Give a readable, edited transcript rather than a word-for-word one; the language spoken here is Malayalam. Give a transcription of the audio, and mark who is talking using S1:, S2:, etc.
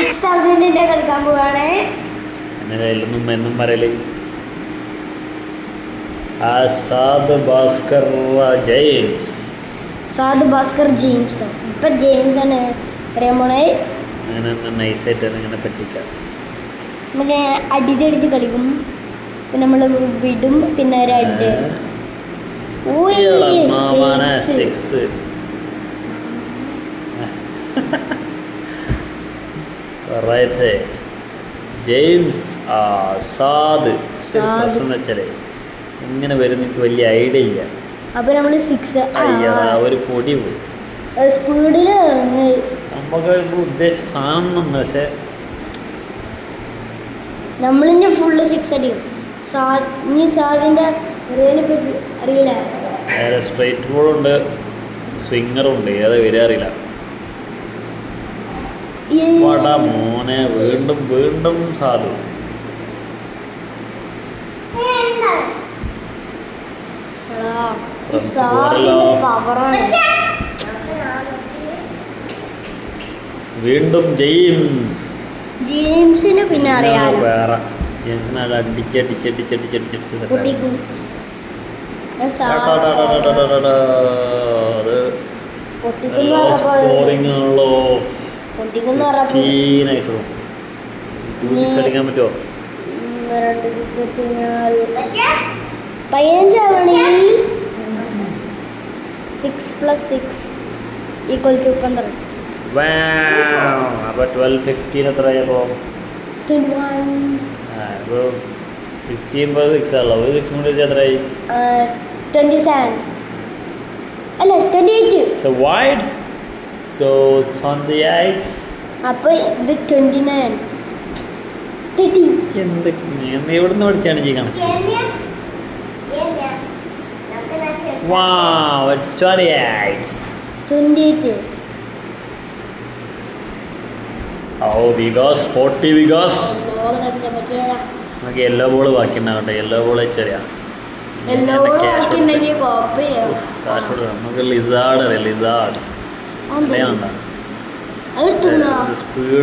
S1: 6000 കളിക്കാൻ പോവാണ്.
S2: എന്നും പറയല് സാദ് ഭാസ്കർ ജെയിംസ്.
S1: ഇപ്പൊ ജെയിംസ് ആണ് റെമോണെ.
S2: അങ്ങനെ നൈസായിട്ട് അങ്ങനെ പറ്റിക്കാം.
S1: നമുക്ക് അടിച്ചടിച്ച് കളിക്കും, പിന്നെ നമ്മൾ വിടും, പിന്നെ ഒരു അടി.
S2: James Saad. പ്രശ്നം വെച്ചാലേ ഇങ്ങനെ വരും എനിക്ക് വലിയ ഐഡിയ ഇല്ല.
S1: അപ്പൊ നമ്മള് 6
S2: ഒരു പൊടി പോയി
S1: സ്പീഡില് ഇറങ്ങി.
S2: നമുക്ക് ഉദ്ദേശിച്ച സാധനം, പക്ഷെ
S1: നമ്മളിഞ്ഞ ഫുള്ള് 6 അടിക്കും. സാദിന്റെ അറിയില്ല.
S2: സ്ട്രൈറ്റ് ബോളുണ്ട്, സ്വിങ്ങറുണ്ട്, ഏതാ വരിക അറിയില്ല. മോനെ വീണ്ടും വീണ്ടും സാധു. വീണ്ടും
S1: ജെയിംസിന് പിന്നെ അറിയാലോ.
S2: വേറെ അടിച്ചടിച്ചടിച്ചടിച്ചടിച്ചടിച്ചടിച്ച് അടിക്കാൻ പറ്റുമോ?
S1: 15 ആവണമെങ്കിൽ 6 + 6 = 15.
S2: അപ്പൊ 12 15 എത്രയായപ്പോ?
S1: 21.
S2: 15 6 ആണല്ലോ. 6 കൂടി എത്രയായി?
S1: 27. അല്ല 28.
S2: So wide. So it's on the edge.
S1: അപ്പൊ ഇത് 29. 30.
S2: എവിടുന്ന് പഠിച്ചാണ് ചെയ്യണം? Wow, it's 28.
S1: 28.
S2: Oh, Vigas, 40 Vigas. നമുക്ക് യെല്ലോ ബോൾ ബാക്കി ഉണ്ടാകട്ടെ. യെല്ലോ ബോൾ വെച്ചറിയാം. നമുക്ക് ലിസാർഡ് സ്പീഡ്